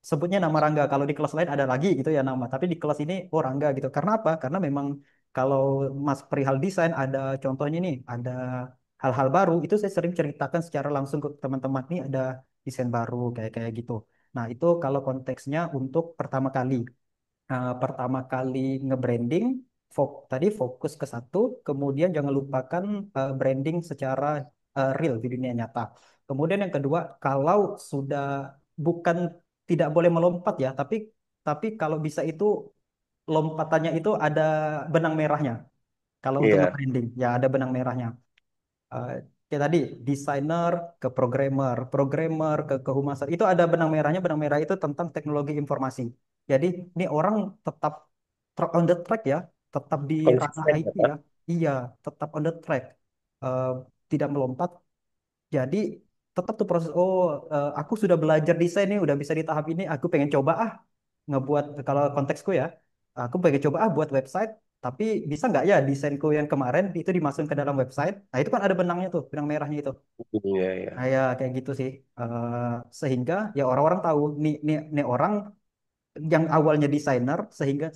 sebutnya nama Rangga. Kalau di kelas lain ada lagi gitu ya nama, tapi di kelas ini oh Rangga gitu. Karena apa? Karena memang kalau Mas perihal desain ada contohnya nih, ada hal-hal baru itu saya sering ceritakan secara langsung ke teman-teman nih ada desain baru kayak kayak gitu. Nah, itu kalau konteksnya untuk pertama kali. Pertama kali nge-branding, tadi fokus ke satu, kemudian jangan lupakan branding secara real di dunia nyata. Kemudian yang kedua, kalau sudah bukan tidak boleh melompat ya, tapi kalau bisa itu lompatannya itu ada benang merahnya. Kalau untuk
iya.
nge-branding, ya ada benang merahnya. Eh, Kayak tadi desainer ke programmer, programmer ke kehumasan itu ada benang merahnya. Benang merah itu tentang teknologi informasi. Jadi ini orang tetap on the track ya, tetap di ranah
Konsisten ya,
IT
Pak.
ya. Iya, tetap on the track. Eh, Tidak melompat. Jadi tetap tuh proses. Oh, aku sudah belajar desain nih, udah bisa di tahap ini. Aku pengen coba ngebuat kalau konteksku ya. Aku pengen coba buat website. Tapi bisa nggak ya desainku yang kemarin itu dimasukin ke dalam website? Nah itu kan ada benangnya tuh, benang merahnya itu.
Iya, iya.
Nah ya kayak gitu sih. Sehingga ya orang-orang tahu nih orang yang awalnya desainer sehingga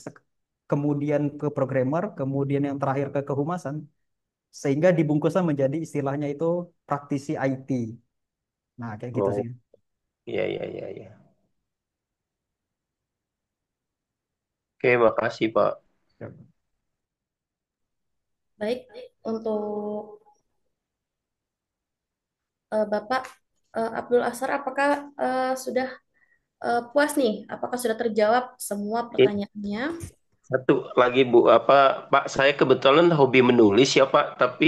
kemudian ke programmer, kemudian yang terakhir ke kehumasan, sehingga dibungkusnya menjadi istilahnya itu praktisi IT. Nah, kayak gitu
Oh,
sih.
iya, iya, iya, iya. Oke, makasih, Pak.
Ya.
Baik, untuk Bapak Abdul Asar, apakah sudah puas nih? Apakah sudah terjawab semua
Oke,
pertanyaannya?
Satu lagi Bu, Pak, saya kebetulan hobi menulis ya Pak, tapi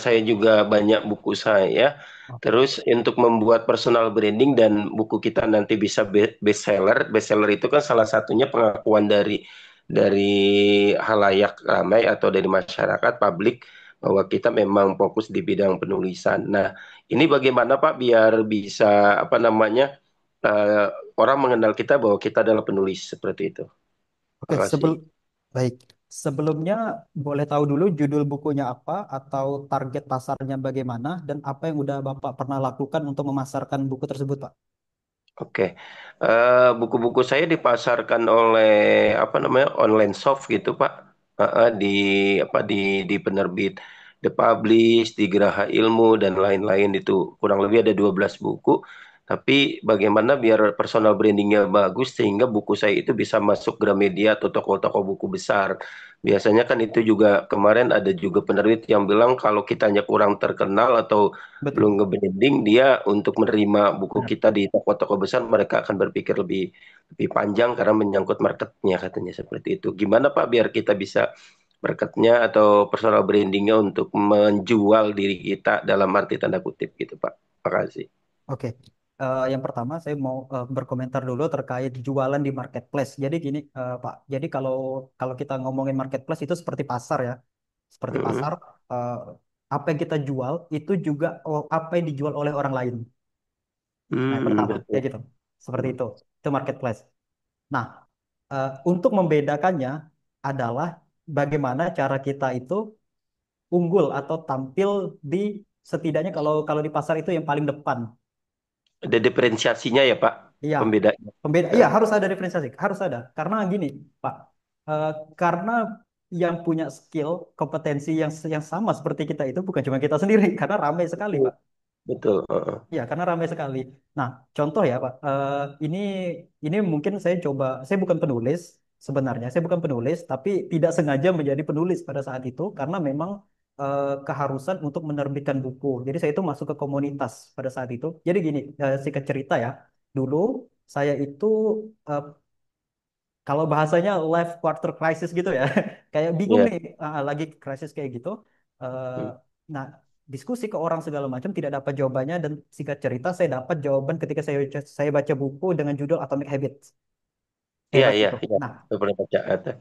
saya juga banyak buku saya.
Oke.
Terus untuk membuat personal branding dan buku kita nanti bisa bestseller. Bestseller itu kan salah satunya pengakuan dari halayak ramai atau dari masyarakat publik bahwa kita memang fokus di bidang penulisan. Nah, ini bagaimana Pak biar bisa apa namanya eh, orang mengenal kita bahwa kita adalah penulis seperti itu.
Oke,
Makasih.
baik. Sebelumnya boleh tahu dulu judul bukunya apa atau target pasarnya bagaimana dan apa yang udah Bapak pernah lakukan untuk memasarkan buku tersebut, Pak?
Oke. Buku-buku saya dipasarkan oleh apa namanya online shop gitu Pak. Di di penerbit The Publish, di Geraha Ilmu dan lain-lain itu kurang lebih ada 12 buku. Tapi bagaimana biar personal brandingnya bagus sehingga buku saya itu bisa masuk Gramedia atau toko-toko buku besar. Biasanya kan itu juga kemarin ada juga penerbit yang bilang kalau kitanya kurang terkenal atau belum
Betul,
nge-branding dia untuk menerima buku
benar.
kita di toko-toko besar mereka akan berpikir lebih lebih panjang karena menyangkut marketnya katanya seperti itu. Gimana Pak biar kita bisa marketnya atau personal brandingnya untuk menjual diri kita dalam arti tanda kutip gitu Pak. Makasih.
Oke. Yang pertama saya mau berkomentar dulu terkait jualan di marketplace. Jadi gini, Pak. Jadi kalau kalau kita ngomongin marketplace itu seperti pasar ya. Seperti
Hmm,
pasar, eh, apa yang kita jual itu juga apa yang dijual oleh orang lain. Nah, yang pertama,
betul.
kayak gitu. Seperti
Hmm.
itu. Itu marketplace. Nah, untuk membedakannya adalah bagaimana cara kita itu unggul atau tampil di setidaknya kalau kalau di pasar itu yang paling depan.
Ada diferensiasinya ya Pak
Iya,
pembedanya.
pembeda. Iya,
Nah,
harus ada diferensiasi, harus ada. Karena gini, Pak, eh, karena yang punya skill, kompetensi yang sama seperti kita itu bukan cuma kita sendiri, karena ramai sekali,
betul.
Pak.
Betul.
Iya, karena ramai sekali. Nah, contoh ya, Pak. Ini ini mungkin saya coba. Saya bukan penulis sebenarnya. Saya bukan penulis, tapi tidak sengaja menjadi penulis pada saat itu karena memang keharusan untuk menerbitkan buku. Jadi saya itu masuk ke komunitas pada saat itu. Jadi gini, singkat cerita ya. Dulu saya itu eh, kalau bahasanya life quarter crisis gitu ya, kayak bingung
Ya.
nih, lagi krisis kayak gitu. Eh,
Hmm.
nah, diskusi ke orang segala macam tidak dapat jawabannya dan singkat cerita saya dapat jawaban ketika saya baca buku dengan judul Atomic Habits. Saya
Iya,
baca
iya,
itu.
iya.
Nah,
Saya pernah baca.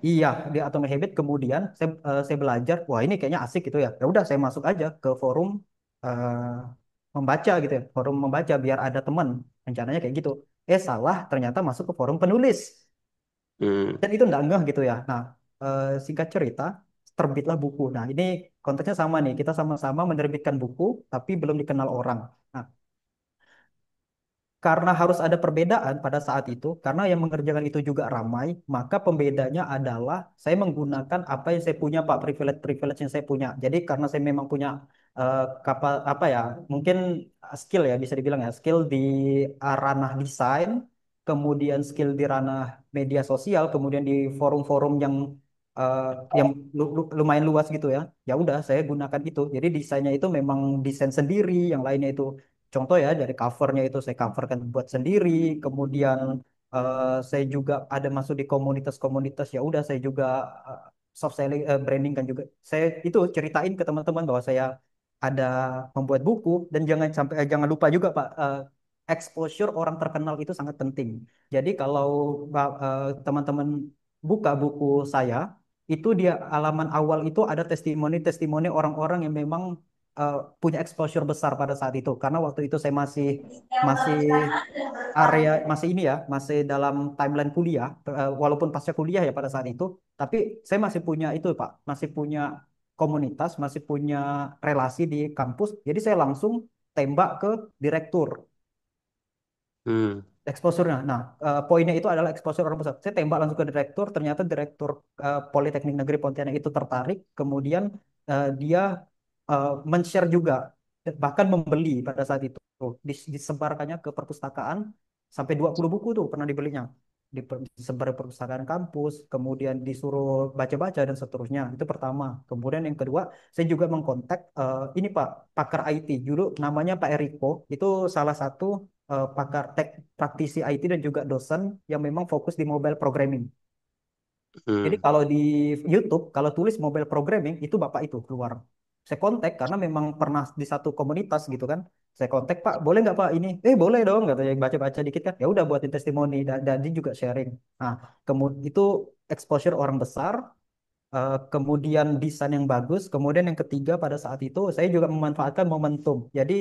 iya di Atomic Habit kemudian saya belajar, wah ini kayaknya asik gitu ya. Ya udah saya masuk aja ke forum membaca gitu ya, forum membaca biar ada teman. Rencananya kayak gitu. Salah, ternyata masuk ke forum penulis.
Hmm.
Dan itu nggak ngeh gitu ya. Nah, singkat cerita, terbitlah buku. Nah, ini konteksnya sama nih. Kita sama-sama menerbitkan buku, tapi belum dikenal orang. Nah, karena harus ada perbedaan pada saat itu, karena yang mengerjakan itu juga ramai, maka pembedanya adalah saya menggunakan apa yang saya punya, Pak, privilege-privilege yang saya punya. Jadi karena saya memang punya apa ya, mungkin skill ya bisa dibilang ya, skill di ranah desain, kemudian skill di ranah media sosial, kemudian di forum-forum eh, yang lumayan luas gitu ya. Ya udah, saya gunakan itu. Jadi desainnya itu memang desain sendiri, yang lainnya itu contoh ya dari covernya itu saya coverkan buat sendiri, kemudian saya juga ada masuk di komunitas-komunitas ya udah saya juga eh, soft selling branding kan juga. Saya itu ceritain ke teman-teman bahwa saya ada membuat buku dan jangan lupa juga Pak exposure orang terkenal itu sangat penting. Jadi kalau teman-teman buka buku saya itu dia halaman awal itu ada testimoni-testimoni orang-orang yang memang eh, punya exposure besar pada saat itu karena waktu itu saya masih masih ini ya masih dalam timeline kuliah walaupun pasca kuliah ya pada saat itu tapi saya masih punya itu Pak masih punya komunitas masih punya relasi di kampus jadi saya langsung tembak ke direktur
Hmm.
exposure-nya. Nah, poinnya itu adalah exposure orang besar. Saya tembak langsung ke direktur, ternyata direktur Politeknik Negeri Pontianak itu tertarik, kemudian dia men-share juga, bahkan membeli pada saat itu. Disebarkannya ke perpustakaan, sampai 20 buku tuh pernah dibelinya. Disebar di perpustakaan kampus, kemudian disuruh baca-baca dan seterusnya. Itu pertama. Kemudian yang kedua, saya juga mengkontak, ini Pak, pakar IT. Dulu namanya Pak Eriko, itu salah satu pakar praktisi IT dan juga dosen yang memang fokus di mobile programming. Jadi
Hmm.
kalau di YouTube, kalau tulis mobile programming itu bapak itu keluar. Saya kontak karena memang pernah di satu komunitas gitu kan. Saya kontak Pak, boleh nggak Pak ini? Boleh dong katanya baca-baca dikit kan. Ya udah buatin testimoni dan dia juga sharing. Nah, kemudian itu exposure orang besar, kemudian desain yang bagus, kemudian yang ketiga pada saat itu saya juga memanfaatkan momentum. Jadi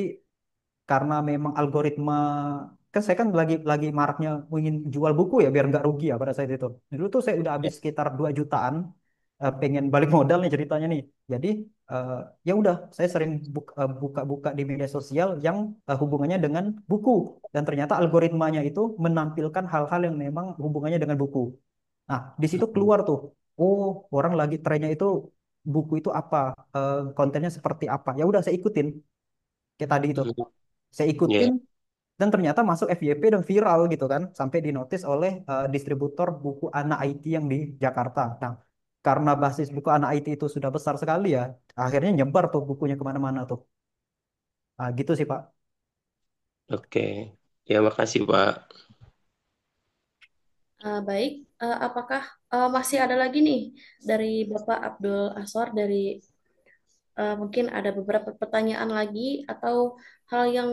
karena memang algoritma kan saya kan lagi maraknya ingin jual buku ya biar nggak rugi ya pada saat itu. Dulu tuh saya udah habis sekitar 2 jutaan, pengen balik modal nih ceritanya nih. Jadi eh, ya udah saya sering buka-buka di media sosial yang hubungannya dengan buku dan ternyata algoritmanya itu menampilkan hal-hal yang memang hubungannya dengan buku. Nah, di situ keluar tuh, oh orang lagi trennya itu buku itu apa, kontennya seperti apa. Ya udah saya ikutin kayak tadi itu.
Hmm.
Saya
Ya,
ikutin dan ternyata masuk FYP dan viral gitu kan sampai dinotis oleh distributor buku anak IT yang di Jakarta. Nah, karena basis buku anak IT itu sudah besar sekali ya, akhirnya nyebar tuh bukunya kemana-mana tuh. Gitu sih Pak.
oke. Ya, makasih, Pak.
Baik, apakah masih ada lagi nih dari Bapak Abdul Aswar dari mungkin ada beberapa pertanyaan lagi atau hal yang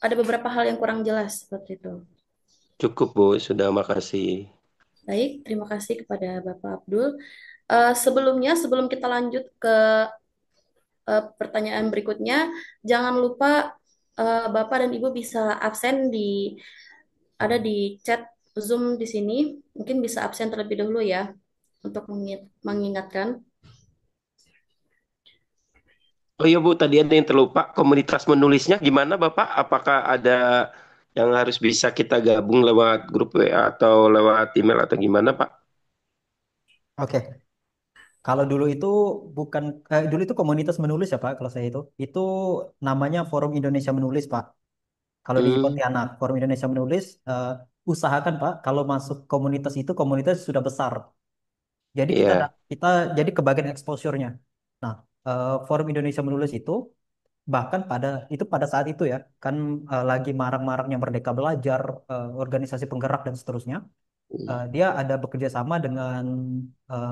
ada beberapa hal yang kurang jelas seperti itu.
Cukup, Bu. Sudah, makasih.
Baik, terima kasih kepada Bapak Abdul. Sebelumnya, sebelum kita lanjut ke pertanyaan berikutnya, jangan lupa Bapak dan Ibu bisa absen ada di chat Zoom di sini. Mungkin bisa absen terlebih dahulu ya untuk mengingatkan.
Oh iya, Bu. Tadi ada yang terlupa. Komunitas menulisnya gimana, Bapak? Apakah ada yang harus bisa kita gabung lewat grup WA atau lewat email atau gimana, Pak?
Oke, kalau dulu itu bukan dulu itu komunitas menulis ya Pak. Kalau saya itu namanya Forum Indonesia Menulis Pak. Kalau di
Hmm,
Pontianak, Forum Indonesia Menulis, usahakan Pak kalau masuk komunitas itu komunitas sudah besar. Jadi
iya.
kita jadi kebagian exposure-nya. Nah, Forum Indonesia Menulis itu bahkan pada saat itu ya kan lagi marak-maraknya Merdeka Belajar, organisasi penggerak dan seterusnya. Dia ada bekerja sama dengan eh,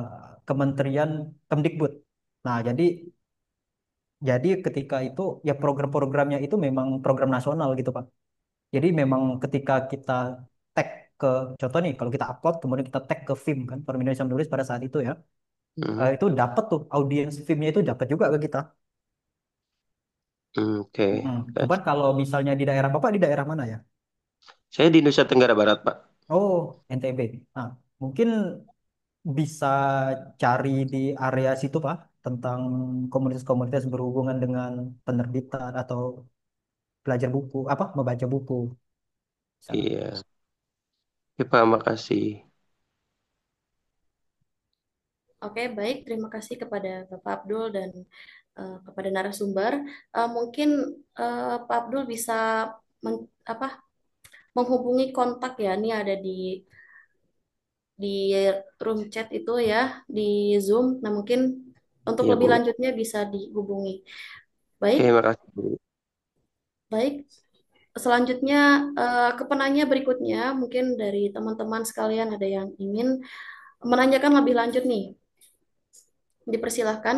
Kementerian Kemdikbud. Nah, jadi ketika itu ya program-programnya itu memang program nasional gitu Pak. Jadi memang ketika kita tag ke contoh nih kalau kita upload kemudian kita tag ke film kan Forum Indonesia Menulis pada saat itu ya,
Hmm,
itu dapat tuh audiens filmnya itu dapat juga ke kita.
oke.
Cuman kalau misalnya di daerah Bapak di daerah mana ya?
Saya di Nusa Tenggara Barat, Pak.
Oh, NTB. Nah, mungkin bisa cari di area situ Pak tentang komunitas-komunitas berhubungan dengan penerbitan atau belajar buku, apa membaca buku sana.
Iya. Oke, Pak, makasih.
Oke, baik. Terima kasih kepada Bapak Abdul dan kepada narasumber. Mungkin Pak Abdul bisa apa menghubungi kontak ya. Ini ada di room chat itu ya di Zoom. Nah, mungkin untuk
Iya,
lebih
Bu.
lanjutnya bisa dihubungi. Baik,
Oke, makasih, Bu.
baik. Selanjutnya ke penanya berikutnya, mungkin dari teman-teman sekalian ada yang ingin menanyakan lebih lanjut nih. Dipersilahkan.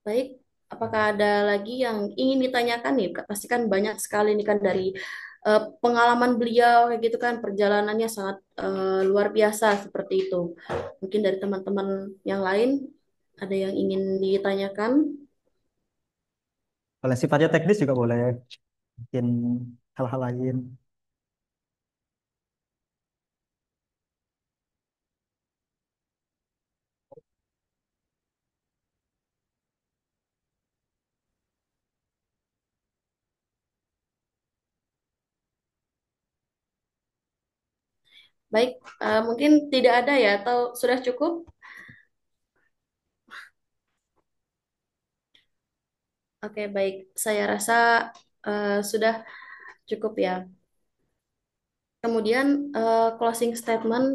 Baik, apakah ada lagi yang ingin ditanyakan nih? Pasti kan banyak sekali nih kan dari pengalaman beliau kayak gitu kan perjalanannya sangat luar biasa seperti itu. Mungkin dari teman-teman yang lain ada yang ingin ditanyakan.
Kalau yang sifatnya teknis juga boleh, mungkin hal-hal lain.
Baik, mungkin tidak ada ya atau sudah cukup? Oke, baik. Saya rasa sudah cukup ya. Kemudian closing statement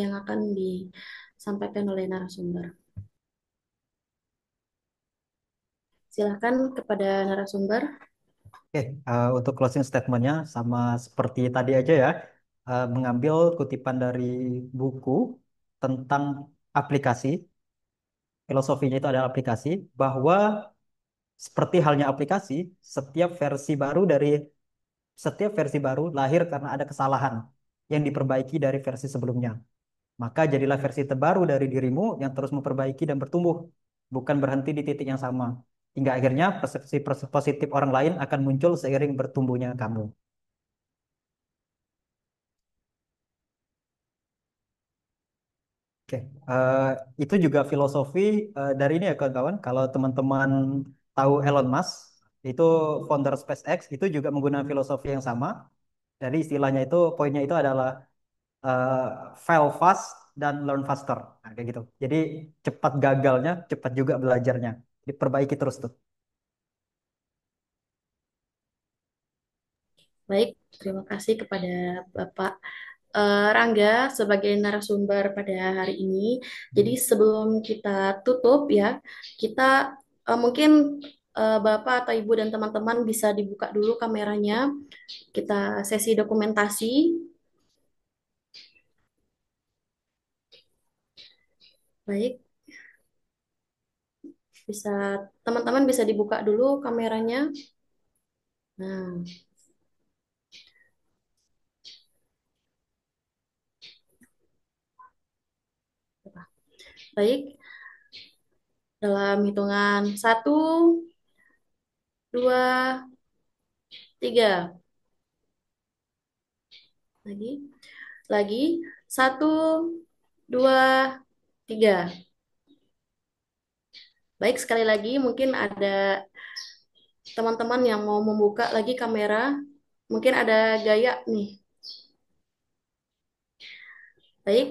yang akan disampaikan oleh narasumber. Silakan kepada narasumber.
Oke, untuk closing statementnya sama seperti tadi aja ya, mengambil kutipan dari buku tentang aplikasi, filosofinya itu adalah aplikasi, bahwa seperti halnya aplikasi, setiap versi baru dari setiap versi baru lahir karena ada kesalahan yang diperbaiki dari versi sebelumnya. Maka jadilah versi terbaru dari dirimu yang terus memperbaiki dan bertumbuh, bukan berhenti di titik yang sama. Hingga akhirnya persepsi positif orang lain akan muncul seiring bertumbuhnya kamu. Oke, eh, itu juga filosofi dari ini ya kawan-kawan. Kalau teman-teman tahu Elon Musk, itu founder SpaceX, itu juga menggunakan filosofi yang sama. Jadi istilahnya itu, poinnya itu adalah eh, fail fast dan learn faster. Nah, kayak gitu. Jadi cepat gagalnya, cepat juga belajarnya. Diperbaiki terus tuh.
Baik, terima kasih kepada Bapak Rangga sebagai narasumber pada hari ini. Jadi sebelum kita tutup ya, kita mungkin Bapak atau Ibu dan teman-teman bisa dibuka dulu kameranya. Kita sesi dokumentasi. Baik, bisa teman-teman bisa dibuka dulu kameranya. Nah, baik. Dalam hitungan satu, dua, tiga. Lagi, lagi. Satu, dua, tiga. Baik, sekali lagi mungkin ada teman-teman yang mau membuka lagi kamera. Mungkin ada gaya nih. Baik,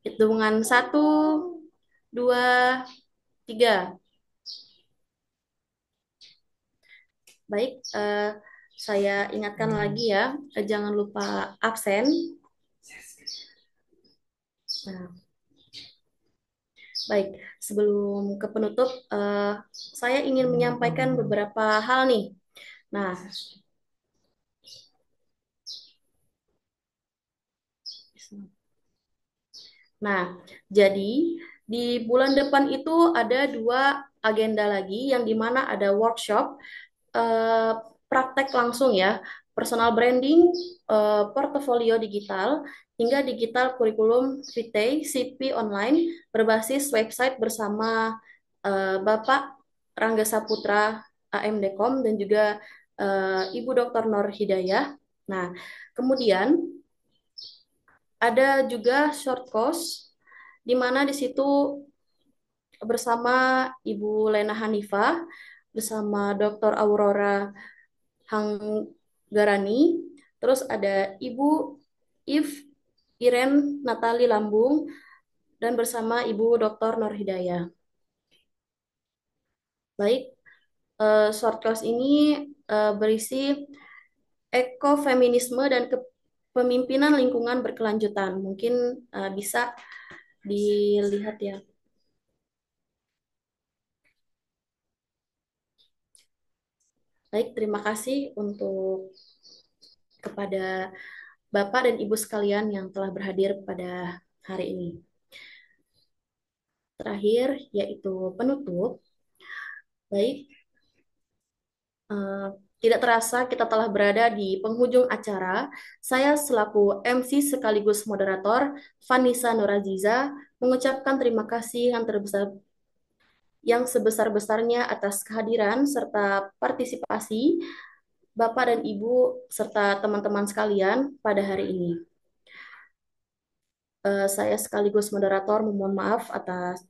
hitungan satu, dua, tiga. Baik, saya ingatkan lagi ya, jangan lupa absen. Nah, baik, sebelum ke penutup, saya ingin menyampaikan beberapa hal nih. Nah, nah, jadi di bulan depan itu ada dua agenda lagi, yang dimana ada workshop eh, praktek langsung ya, personal branding, portofolio digital, hingga digital kurikulum vitae CP online berbasis website bersama Bapak Rangga Saputra AMDKOM dan juga Ibu Dr. Nur Hidayah. Nah, kemudian ada juga short course di mana di situ bersama Ibu Lena Hanifah bersama Dr. Aurora Hanggarani, terus ada Ibu If Iren Natali Lambung, dan bersama Ibu Dr. Nur Hidayah. Baik, short course ini berisi ekofeminisme dan kepemimpinan lingkungan berkelanjutan. Mungkin bisa dilihat ya. Baik, terima kasih untuk kepada Bapak dan Ibu sekalian yang telah berhadir pada hari ini. Terakhir, yaitu penutup. Baik, eh, tidak terasa kita telah berada di penghujung acara. Saya selaku MC sekaligus moderator, Vanessa Nuraziza, mengucapkan terima kasih yang sebesar-besarnya atas kehadiran serta partisipasi Bapak dan Ibu serta teman-teman sekalian pada hari ini. Saya sekaligus moderator memohon maaf atas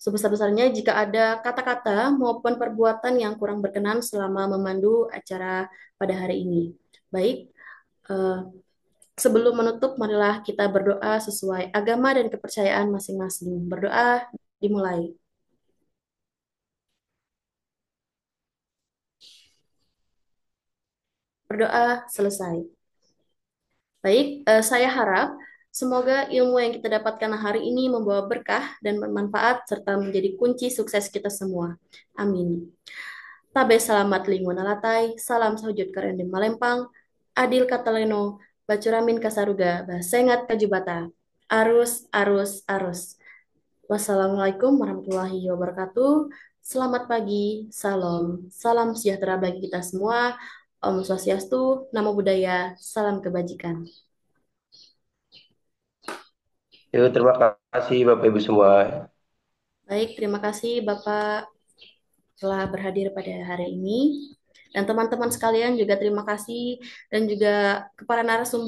sebesar-besarnya jika ada kata-kata maupun perbuatan yang kurang berkenan selama memandu acara pada hari ini. Baik, eh, sebelum menutup, marilah kita berdoa sesuai agama dan kepercayaan masing-masing. Berdoa dimulai. Berdoa selesai. Baik, saya harap Semoga ilmu yang kita dapatkan hari ini membawa berkah dan bermanfaat serta menjadi kunci sukses kita semua. Amin. Tabe selamat linguna latai, salam sahujud karendem malempang, adil kataleno, bacuramin kasaruga, basengat kajubata. Arus, arus, arus. Wassalamualaikum warahmatullahi wabarakatuh. Selamat pagi, salam, salam sejahtera bagi kita semua. Om Swastiastu, Namo Buddhaya, salam kebajikan.
Yuk, terima kasih Bapak Ibu semua.
Baik, terima kasih Bapak telah berhadir pada hari ini. Dan teman-teman sekalian juga terima kasih dan juga kepada narasumber